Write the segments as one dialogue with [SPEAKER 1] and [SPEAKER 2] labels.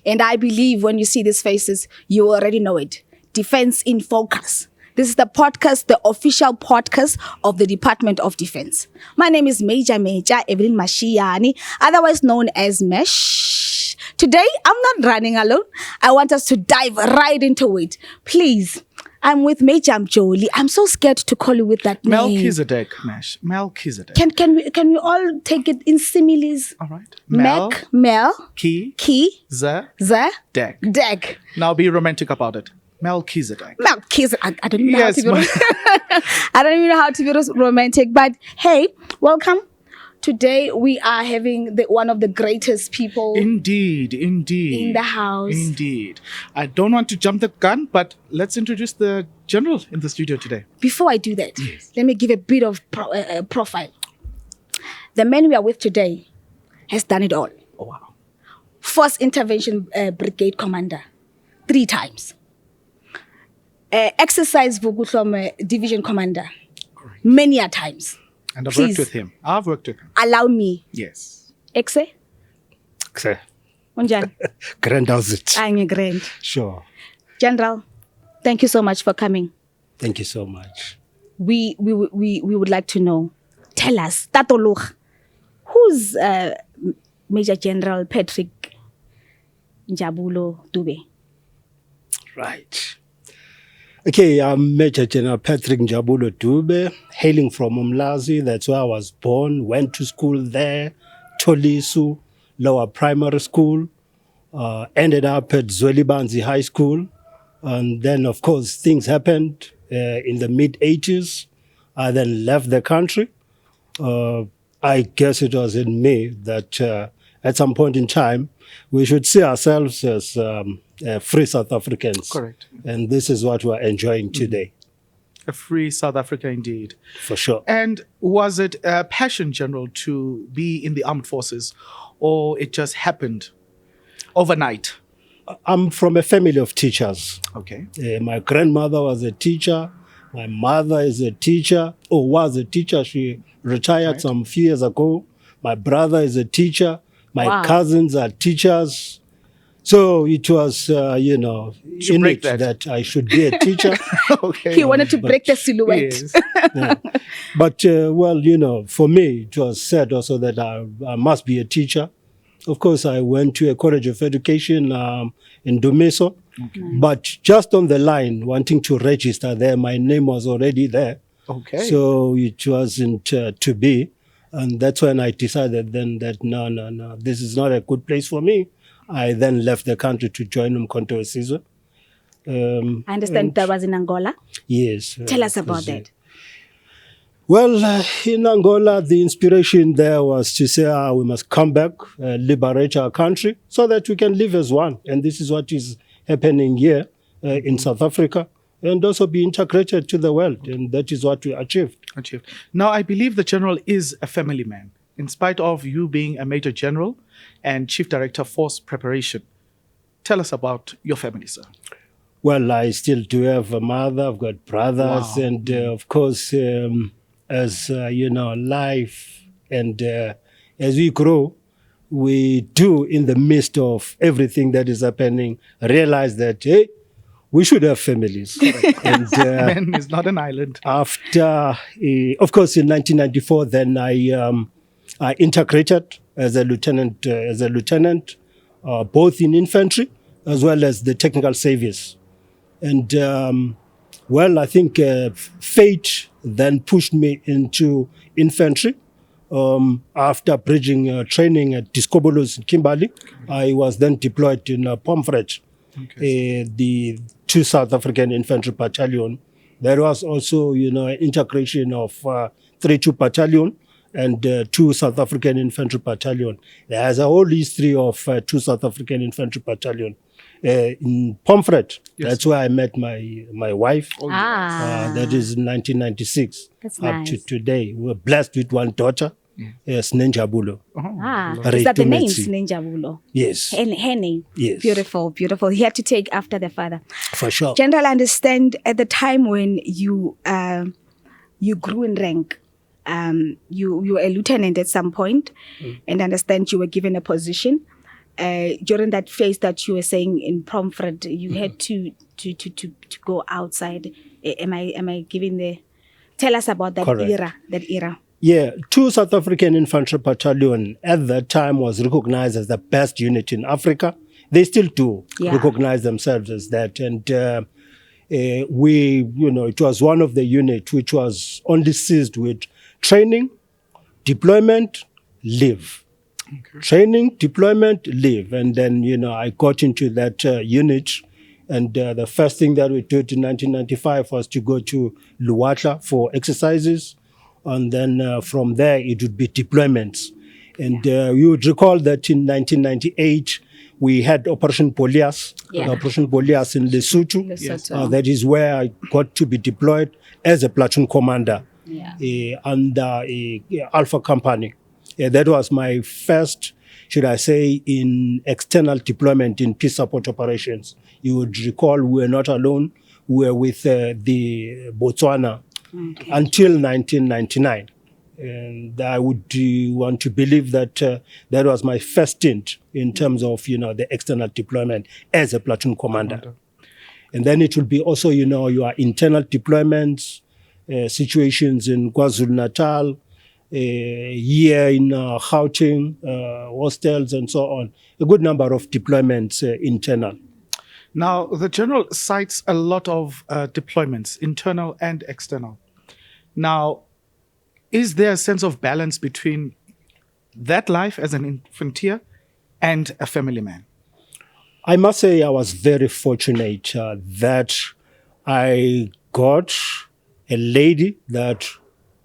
[SPEAKER 1] And I believe when you see these faces, you already know it. Defense in Focus. This is the podcast, the official podcast of the Department of Defense. My name is Major Evelyn Mashiani, otherwise known as Mesh. Today, I'm not running alone. I want us to dive right into it. Please, I'm with Major Njabulo. I'm so scared to call you with that name.
[SPEAKER 2] Melchizedek, Mesh. Melchizedek.
[SPEAKER 1] Can we all take it in similes?
[SPEAKER 2] All right.
[SPEAKER 1] Mel.
[SPEAKER 2] Ki.
[SPEAKER 1] The.
[SPEAKER 2] Dek.
[SPEAKER 1] Dek.
[SPEAKER 2] Now be romantic about it. Melchizedek.
[SPEAKER 1] Melchizedek. I don't even know
[SPEAKER 2] Yes,
[SPEAKER 1] how to be I don't even know how to be romantic. But hey, welcome. Today we are having one of the greatest people
[SPEAKER 2] Indeed.
[SPEAKER 1] in the house.
[SPEAKER 2] Indeed. I don't want to jump the gun, but let's introduce the general in the studio today.
[SPEAKER 1] Before I do that, let me give a bit of profile. The man we are with today has done it all.
[SPEAKER 2] Oh, wow.
[SPEAKER 1] First Intervention Brigade Commander, 3 times. Exercise Vuguhlome Division Commander, many a times.
[SPEAKER 2] And I've
[SPEAKER 1] Please.
[SPEAKER 2] worked with him.
[SPEAKER 1] Allow me.
[SPEAKER 2] Yes.
[SPEAKER 1] Exe?
[SPEAKER 3] Exe.
[SPEAKER 1] Unjani?
[SPEAKER 3] Grand, how's it?
[SPEAKER 1] I'm grand.
[SPEAKER 3] Sure.
[SPEAKER 1] General, thank you so much for coming.
[SPEAKER 3] Thank you so much.
[SPEAKER 1] We would like to know. Tell us, Tatoloch, who's Major General Patrick Njabulo Dube?
[SPEAKER 3] Right. Okay, I'm Major General Patrick Njabulo Dube, hailing from Umlazi. That's where I was born, went to school there, Tolisu, lower primary school, ended up at Zwelibanzi High School. And then, of course, things happened in the mid-80s. I then left the country. I guess it was in me that at some point in time, we should see ourselves as free South Africans.
[SPEAKER 2] Correct.
[SPEAKER 3] And this is what we're enjoying today.
[SPEAKER 2] A free South Africa indeed.
[SPEAKER 3] For sure.
[SPEAKER 2] And was it a passion, General, to be in the armed forces, or it just happened overnight?
[SPEAKER 3] I'm from a family of teachers.
[SPEAKER 2] Okay.
[SPEAKER 3] My grandmother was a teacher. My mother is a teacher, or was a teacher. She retired some few years ago. My brother is a teacher. My cousins are teachers. So it was, innate that I should be a teacher.
[SPEAKER 2] Okay.
[SPEAKER 1] He wanted to break the silhouette.
[SPEAKER 2] Yes.
[SPEAKER 3] Yeah. But, for me, it was said also that I must be a teacher. Of course, I went to a college of education in Dumeso. Okay. But just on the line, wanting to register there, my name was already there.
[SPEAKER 2] Okay.
[SPEAKER 3] So it wasn't to be. And that's when I decided then that, no, this is not a good place for me. I then left the country to join Umkhonto weSizwe.
[SPEAKER 1] I understand that was in Angola.
[SPEAKER 3] Yes.
[SPEAKER 1] Tell us about that.
[SPEAKER 3] Well, in Angola, the inspiration there was to say, we must come back, liberate our country so that we can live as one. And this is what is happening here in South Africa, and also be integrated to the world. And that is what we achieved.
[SPEAKER 2] Now, I believe the General is a family man, in spite of you being a Major General and Chief Director Force Preparation. Tell us about your family, sir.
[SPEAKER 3] Well, I still do have a mother. I've got brothers. Wow. And, of course, as, life and as we grow, we do, in the midst of everything that is happening, realize that, hey, we should have families. And,
[SPEAKER 2] man is not an island.
[SPEAKER 3] After, of course, in 1994, then I integrated as a lieutenant, both in infantry as well as the technical service. And, I think fate then pushed me into infantry. After bridging training at Discobolos in Kimberley, I was then deployed in Pomfret, the 2 South African Infantry Battalion. There was also, an integration of 3-2 Battalion and 2 South African Infantry Battalion. There's a whole history of 2 South African Infantry Battalion. In Pomfret, that's where I met my wife. That is in 1996.
[SPEAKER 1] That's
[SPEAKER 3] up
[SPEAKER 1] nice.
[SPEAKER 3] to today. We're blessed with one daughter, Njabulo.
[SPEAKER 1] Is that the name, Njabulo?
[SPEAKER 3] Yes.
[SPEAKER 1] Her name?
[SPEAKER 3] Yes.
[SPEAKER 1] Beautiful, beautiful. He had to take after the father.
[SPEAKER 3] For sure.
[SPEAKER 1] General, I understand at the time when you grew in rank, you were a lieutenant at some point, and I understand you were given a position. during that phase that you were saying in Pomfret, you had to go outside. Am I giving the? Tell us about that
[SPEAKER 3] Correct.
[SPEAKER 1] era.
[SPEAKER 3] Yeah, 2 South African Infantry Battalion at that time was recognized as the best unit in Africa. They still do recognize themselves as that. And it was one of the units which was only seized with training, deployment, leave.
[SPEAKER 2] Okay.
[SPEAKER 3] Training, deployment, leave. And then, I got into that unit. And the first thing that we did in 1995 was to go to Luwatla for exercises. And then from there, it would be deployments. And you would recall that in 1998, we had Operation Polias, Operation Polias in Lesotho.
[SPEAKER 1] Yes.
[SPEAKER 3] That is where I got to be deployed as a platoon commander under Alpha Company. That was my first, should I say, in external deployment in peace support operations. You would recall we were not alone. We were with the Botswana until 1999. And I would want to believe that that was my first stint in terms of, the external deployment as a platoon commander. And then it will be also, your internal deployments, situations in KwaZulu-Natal, here in Gauteng, hostels and so on. A good number of deployments internal.
[SPEAKER 2] Now, the General cites a lot of deployments, internal and external. Now, is there a sense of balance between that life as an infantier and a family man?
[SPEAKER 3] I must say I was very fortunate that I got a lady that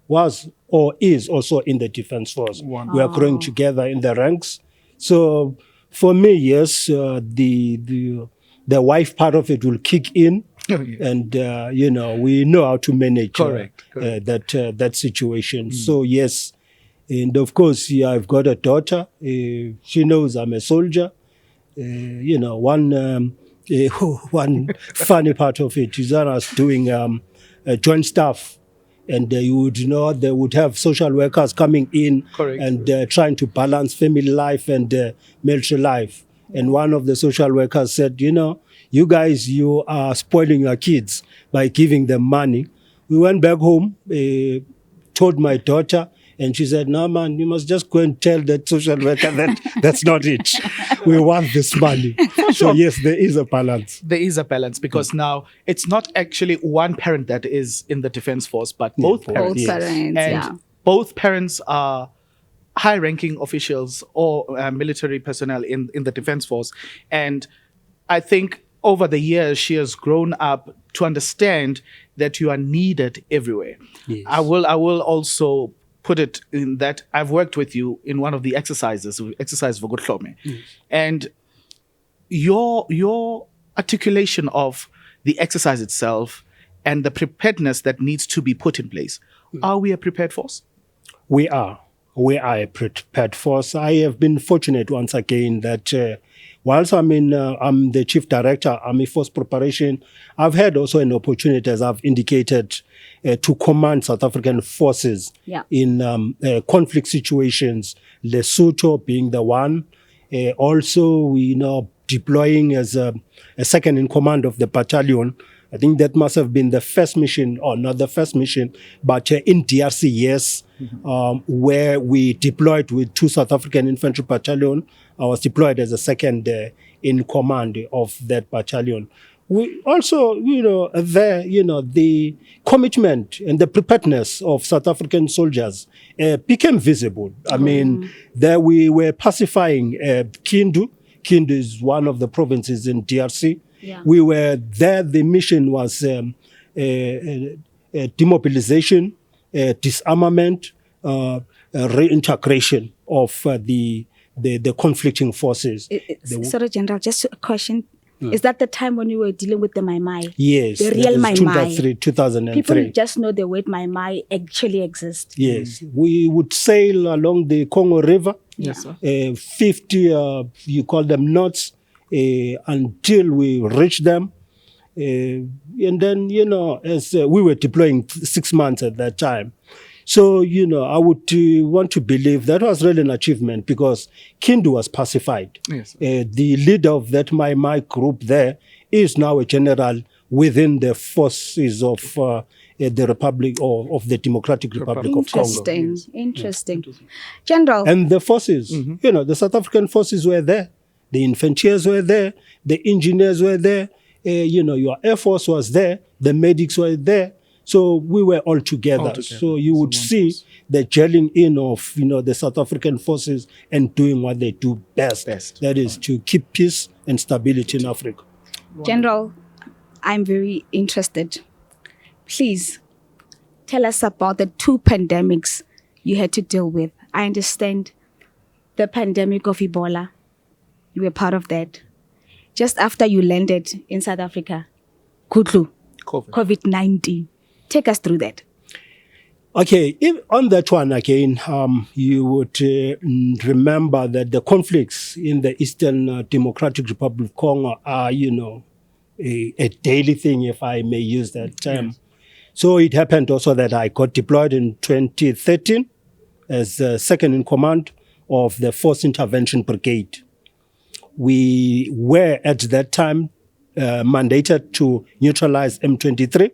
[SPEAKER 3] was or is also in the Defence Force.
[SPEAKER 2] Wow.
[SPEAKER 3] We are growing together in the ranks. So for me, yes, the wife part of it will kick in. And, we know how to manage that situation. So, yes. And, of course, I've got a daughter. She knows I'm a soldier. One funny part of it is that I was doing joint staff. And you would know they would have social workers coming in and trying to balance family life and military life. And one of the social workers said, you guys, you are spoiling your kids by giving them money. We went back home, told my daughter, and she said, no, man, you must just go and tell that social worker that that's not it. We want this money. So, yes, there is a balance.
[SPEAKER 2] There is a balance because now it's not actually one parent that is in the Defence Force, but both parents. And both parents are high-ranking officials or military personnel in the Defence Force. And I think over the years, she has grown up to understand that you are needed everywhere.
[SPEAKER 3] Yes.
[SPEAKER 2] I will also put it in that I've worked with you in one of the exercises, exercise for Gotlome. And your articulation of the exercise itself and the preparedness that needs to be put in place. Are we a prepared force?
[SPEAKER 3] We are. We are a prepared force. I have been fortunate once again that whilst I'm the Chief Director, Army Force Preparation, I've had also an opportunity, as I've indicated, to command South African forces in conflict situations, Lesotho being the one. Also, deploying as a second in command of the battalion. I think that must have been the first mission, or not the first mission, but in DRC, yes, where we deployed with 2 South African Infantry Battalion. I was deployed as a second in command of that battalion. We also, the commitment and the preparedness of South African soldiers became visible. I mean, there we were pacifying Kindu. Kindu is one of the provinces in DRC.
[SPEAKER 1] Yeah.
[SPEAKER 3] We were there. The mission was demobilization, disarmament, reintegration of the conflicting forces.
[SPEAKER 1] Sorry, General, just a question. Is that the time when you were dealing with the Mai Mai?
[SPEAKER 3] Yes.
[SPEAKER 1] The real Mai Mai.
[SPEAKER 3] 2003.
[SPEAKER 1] People just know the word Mai Mai actually exists.
[SPEAKER 3] Yes. We would sail along the Congo River.
[SPEAKER 2] Yes, sir.
[SPEAKER 3] 50, you call them knots, until we reach them. And then, as we were deploying 6 months at that time, So, I would want to believe that was really an achievement because Kindu was pacified.
[SPEAKER 2] Yes.
[SPEAKER 3] The leader of that my group there is now a general within the forces of the Republic of the Democratic Republic of Congo.
[SPEAKER 1] Interesting. General.
[SPEAKER 3] And the forces, the South African forces were there. The infantryers were there. The engineers were there. Your Air Force was there. The medics were there. So we were all together. So you would see the gelling in of, the South African forces and doing what they do best. That is to keep peace and stability in Africa.
[SPEAKER 1] General, I'm very interested. Please tell us about the 2 pandemics you had to deal with. I understand the pandemic of Ebola. You were part of that. Just after you landed in South Africa, COVID-19. Take us through that.
[SPEAKER 3] Okay, on that one again, you would remember that the conflicts in the Eastern Democratic Republic of Congo are, a daily thing, if I may use that term. Yes. So it happened also that I got deployed in 2013 as second in command of the Force Intervention Brigade. We were at that time mandated to neutralize M23.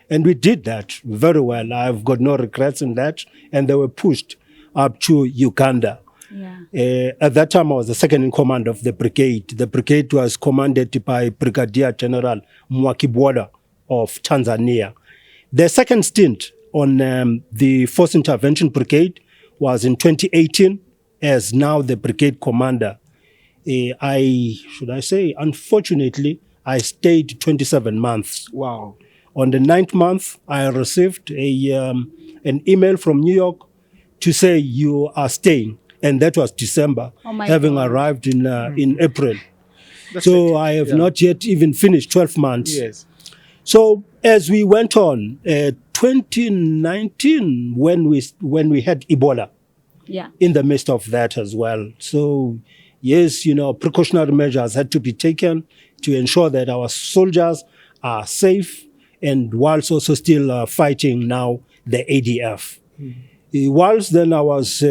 [SPEAKER 3] And we did that very well. I've got no regrets in that. And they were pushed up to Uganda. Yeah. At that time, I was the second in command of the brigade. The brigade was commanded by Brigadier General Mwakibwada of Tanzania. The second stint on the Force Intervention Brigade was in 2018 as now the brigade commander. Unfortunately, I stayed 27 months.
[SPEAKER 2] Wow.
[SPEAKER 3] On the 9th month, I received an email from New York to say you are staying. And that was December, having arrived in April. So I have not yet even finished 12 months.
[SPEAKER 2] Yes.
[SPEAKER 3] So as we went on, 2019, when we had Ebola, in the midst of that as well. So yes, precautionary measures had to be taken to ensure that our soldiers are safe and whilst also still fighting now the ADF. Whilst then I was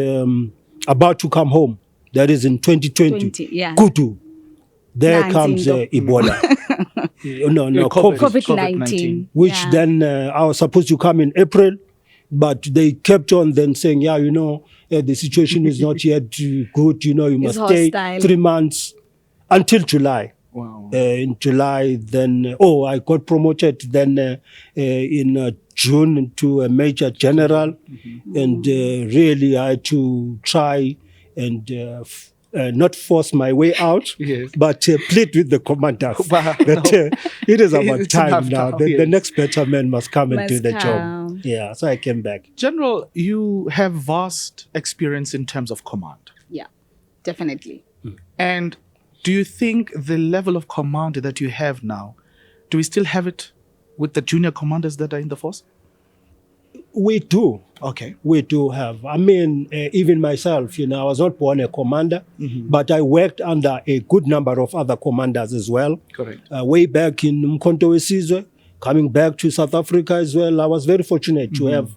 [SPEAKER 3] about to come home, that is in 2020, Kutu, there comes Ebola.
[SPEAKER 1] COVID-19.
[SPEAKER 3] Which then I was supposed to come in April, but they kept on then saying, the situation is not yet good, you must stay 3 months until July.
[SPEAKER 2] Wow.
[SPEAKER 3] In July, then, I got promoted then in June to a major general. And really I had to try and not force my way out, but plead with the commanders that it is about time now. The next better man must come and do the job. Yeah, so I came back.
[SPEAKER 2] General, you have vast experience in terms of command.
[SPEAKER 1] Yeah, definitely.
[SPEAKER 2] And do you think the level of command that you have now, do we still have it with the junior commanders that are in the force?
[SPEAKER 3] We do.
[SPEAKER 2] Okay.
[SPEAKER 3] We do have. I mean, even myself, I was not born a commander, but I worked under a good number of other commanders as well.
[SPEAKER 2] Correct.
[SPEAKER 3] Way back in Mkhonto Wesizwe, coming back to South Africa as well, I was very fortunate to have,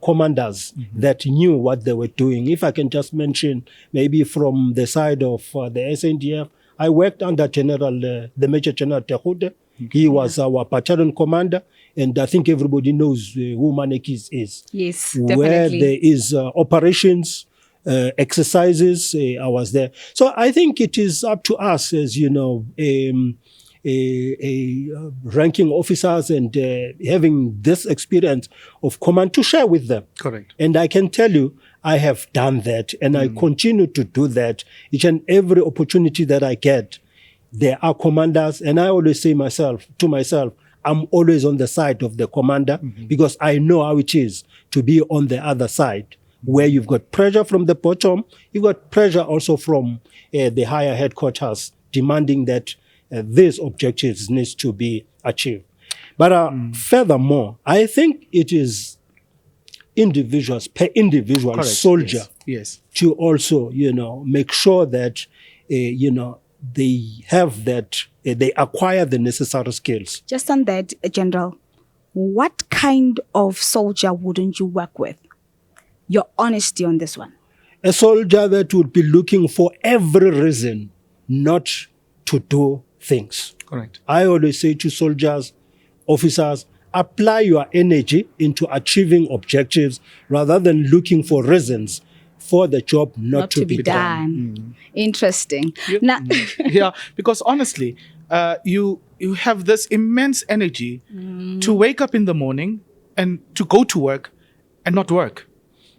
[SPEAKER 3] commanders that knew what they were doing. If I can just mention, maybe from the side of the SANDF, I worked under the Major General Tehude. He was our battalion commander, and I think everybody knows who Manekis is.
[SPEAKER 1] Yes,
[SPEAKER 3] definitely.
[SPEAKER 1] Where
[SPEAKER 3] there is operations, exercises, I was there. So I think it is up to us as, ranking officers and having this experience of command to share with them.
[SPEAKER 2] Correct.
[SPEAKER 3] And I can tell you, I have done that, and I continue to do that. Each and every opportunity that I get, there are commanders, and I always say to myself, I'm always on the side of the commander because I know how it is to be on the other side, where you've got pressure from the bottom, you've got pressure also from the higher headquarters demanding that these objectives needs to be achieved. But furthermore, I think it is individuals per individual
[SPEAKER 2] Correct.
[SPEAKER 3] soldier
[SPEAKER 2] Yes.
[SPEAKER 3] to also, make sure that, they have that, they acquire the necessary skills.
[SPEAKER 1] Just on that, General, what kind of soldier wouldn't you work with? Your honesty on this one.
[SPEAKER 3] A soldier that would be looking for every reason not to do things.
[SPEAKER 2] Correct.
[SPEAKER 3] I always say to soldiers, officers, apply your energy into achieving objectives rather than looking for reasons for the job not to be done.
[SPEAKER 1] Interesting.
[SPEAKER 2] Now, yeah, because honestly, you have this immense energy to wake up in the morning and to go to work and not work.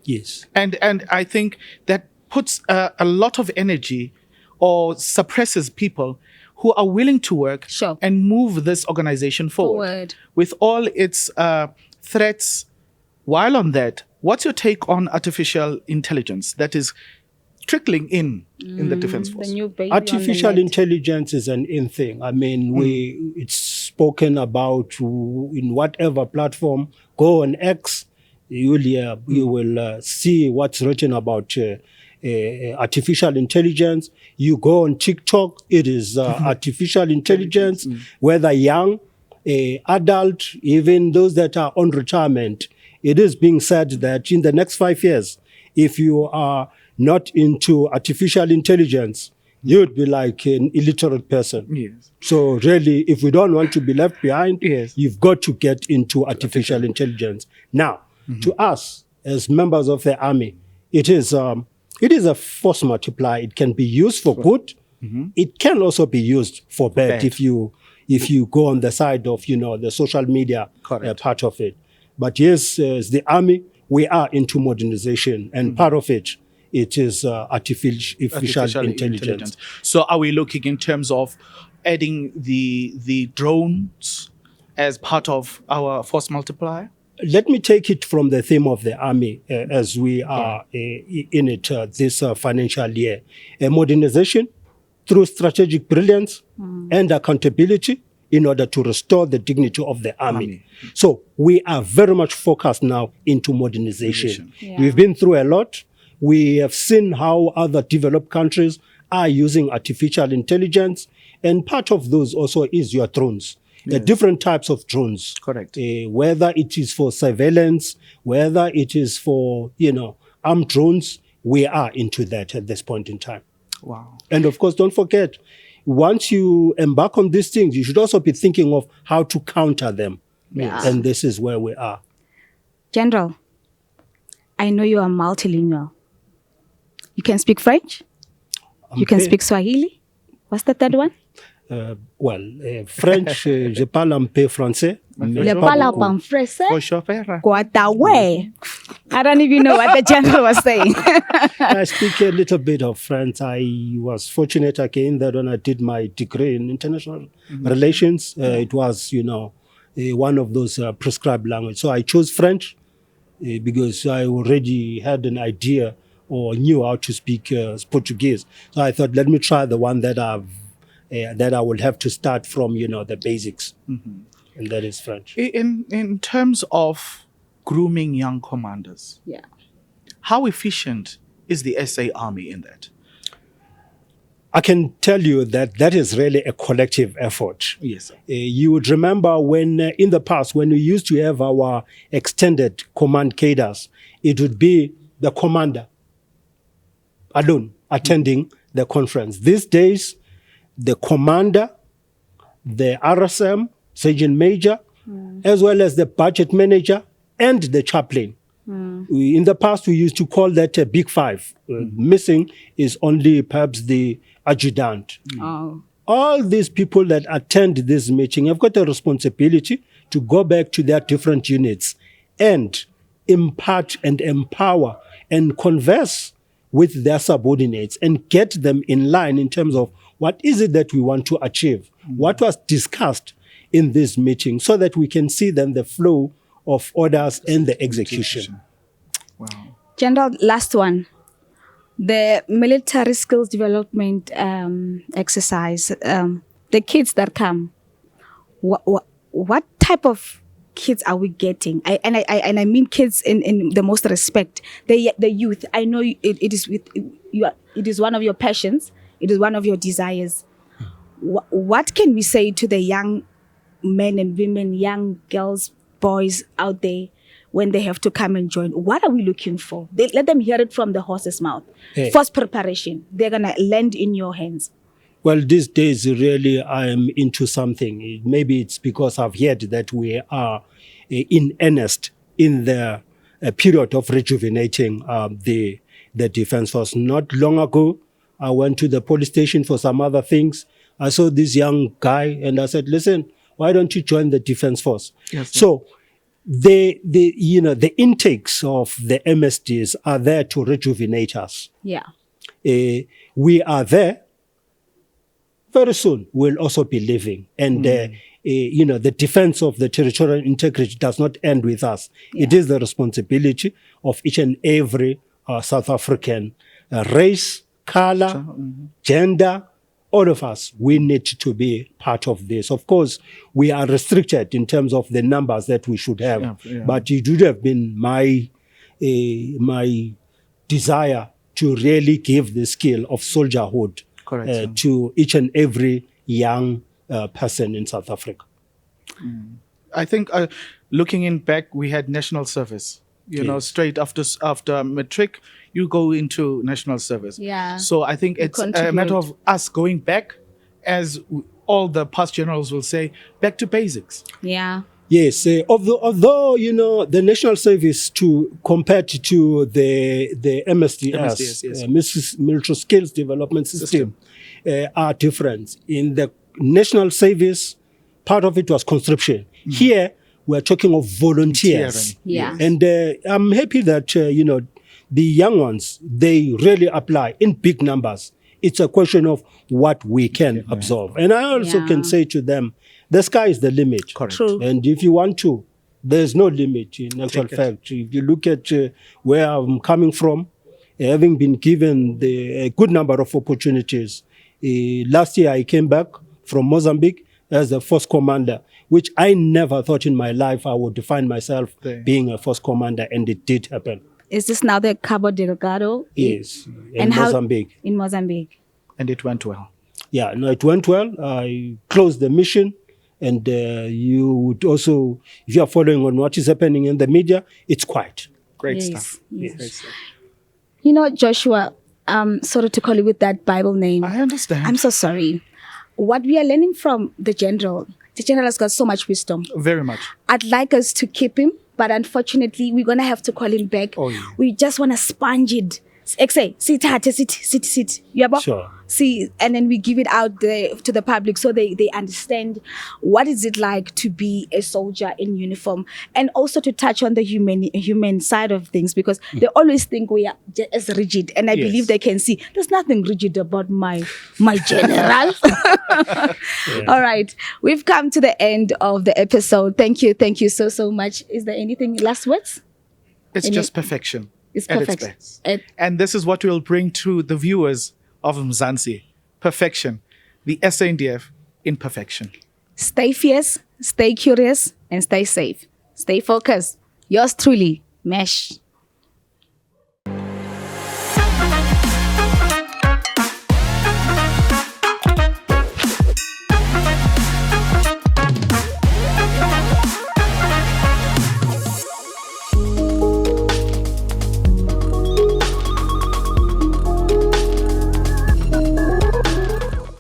[SPEAKER 3] Yes.
[SPEAKER 2] And I think that puts a lot of energy or suppresses people who are willing to work and move this organization forward. With all its threats. While on that, what's your take on artificial intelligence that is trickling in the Defence Force?
[SPEAKER 1] The new baby
[SPEAKER 3] artificial intelligence is an in thing. I mean, it's spoken about in whatever platform. Go on X, you will see what's written about artificial intelligence. You go on TikTok, it is artificial intelligence, whether young, adult, even those that are on retirement. It is being said that in the next 5 years, if you are not into artificial intelligence, you would be like an illiterate person.
[SPEAKER 2] Yes.
[SPEAKER 3] So really, if we don't want to be left behind, you've got to get into artificial intelligence. Now, to us, as members of the army, it is a force multiplier. It can be used for good. It can also be used for bad. if you go on the side of the social media part of it. But yes, as the army, we are into modernization, and part of it is artificial intelligence.
[SPEAKER 2] So are we looking in terms of adding the drones as part of our force multiplier?
[SPEAKER 3] Let me take it from the theme of the army as we are in it this financial year. Modernization through strategic brilliance and accountability in order to restore the dignity of the army. So we are very much focused now into modernization. We've been through a lot. We have seen how other developed countries are using artificial intelligence, and part of those also is your drones. Different types of drones.
[SPEAKER 2] Correct.
[SPEAKER 3] Whether it is for surveillance, whether it is for, armed drones, we are into that at this point in time.
[SPEAKER 2] Wow.
[SPEAKER 3] And of course, don't forget, once you embark on these things, you should also be thinking of how to counter them. And this is where we are.
[SPEAKER 1] General, I know you are multilingual. You can speak French? You can speak Swahili? What's the third one?
[SPEAKER 3] French, je parle un peu français.
[SPEAKER 1] Je parle un peu français. I don't even know what the general was saying.
[SPEAKER 3] I speak a little bit of French. I was fortunate again that when I did my degree in international relations, it was, one of those prescribed languages. So I chose French because I already had an idea or knew how to speak Portuguese. So I thought, let me try the one that I will have to start from, the basics. And that is French.
[SPEAKER 2] In terms of grooming young commanders, how efficient is the SA Army in that?
[SPEAKER 3] I can tell you that is really a collective effort.
[SPEAKER 2] Yes, sir.
[SPEAKER 3] You would remember when, in the past, when we used to have our extended command cadres, it would be the commander alone attending the conference. These days, the commander, the RSM, Sergeant Major, as well as the budget manager and the chaplain. In the past, we used to call that a big five. Missing is only perhaps the adjutant. All these people that attend this meeting have got a responsibility to go back to their different units and impart and empower and converse with their subordinates and get them in line in terms of what is it that we want to achieve, what was discussed in this meeting, so that we can see then the flow of orders and the execution.
[SPEAKER 2] Wow.
[SPEAKER 1] General, last one. The military skills development exercise, the kids that come, what type of kids are we getting? I mean kids in the most respect. The youth. I know it is one of your passions. It is one of your desires. What can we say to the young men and women, young girls, boys out there when they have to come and join? What are we looking for? Let them hear it from the horse's mouth. First preparation, they're going to land in your hands.
[SPEAKER 3] Well, these days, really, I'm into something. Maybe it's because I've heard that we are in earnest in the period of rejuvenating the Defence Force. Not long ago, I went to the police station for some other things. I saw this young guy and I said, listen, why don't you join the Defence Force?
[SPEAKER 2] Yes,
[SPEAKER 3] so the intakes of the MSDs are there to rejuvenate us.
[SPEAKER 1] Yeah.
[SPEAKER 3] We are there. Very soon, we'll also be leaving. And, the defense of the territorial integrity does not end with us. Yeah. It is the responsibility of each and every South African race, color, gender, all of us. We need to be part of this. Of course, we are restricted in terms of the numbers that we should have. But it would have been my desire to really give the skill of soldierhood to each and every young person in South Africa.
[SPEAKER 2] I think looking in back, we had national service. You know, straight after matric, you go into national service.
[SPEAKER 1] Yeah.
[SPEAKER 2] So I think it's a matter of us going back, as all the past generals will say, back to basics.
[SPEAKER 1] Yeah.
[SPEAKER 3] Yes, although the national service compared to the MSDS, Military Skills Development System, are different. In the national service, part of it was conscription. Here, we're talking of volunteers.
[SPEAKER 1] Yeah.
[SPEAKER 3] And I'm happy that, the young ones, they really apply in big numbers. It's a question of what we can absorb. And I also can say to them, the sky is the limit.
[SPEAKER 2] Correct.
[SPEAKER 1] True.
[SPEAKER 3] And if you want to, there's no limit in actual fact. If you look at where I'm coming from, having been given a good number of opportunities, last year I came back from Mozambique as a force commander, which I never thought in my life I would find myself being a force commander, and it did happen.
[SPEAKER 1] Is this now the Cabo Delgado?
[SPEAKER 3] Yes, in Mozambique.
[SPEAKER 1] In Mozambique.
[SPEAKER 2] And it went well.
[SPEAKER 3] Yeah, no, it went well. I closed the mission. And you would also, if you are following on what is happening in the media, it's quiet.
[SPEAKER 2] Great stuff.
[SPEAKER 1] Yes.
[SPEAKER 2] Great stuff.
[SPEAKER 1] Joshua, sorry to call you with that Bible name.
[SPEAKER 2] I understand.
[SPEAKER 1] I'm so sorry. What we are learning from the general has got so much wisdom.
[SPEAKER 2] Very much.
[SPEAKER 1] I'd like us to keep him, but unfortunately, we're going to have to call him back.
[SPEAKER 2] Oh, yeah.
[SPEAKER 1] We just want to sponge it. Say, sit.
[SPEAKER 3] Sure.
[SPEAKER 1] See, and then we give it out to the public so they understand what is it like to be a soldier in uniform, and also to touch on the human side of things, because they always think we are as rigid, and I believe they can see there's nothing rigid about my general. All right, we've come to the end of the episode. Thank you so much. Is there anything last words?
[SPEAKER 2] It's just perfection.
[SPEAKER 1] It's
[SPEAKER 2] at
[SPEAKER 1] perfect.
[SPEAKER 2] Its best. And this is what we'll bring to the viewers of Mzansi. Perfection. The SANDF in perfection.
[SPEAKER 1] Stay fierce, stay curious, and stay safe. Stay focused. Yours truly, Mesh.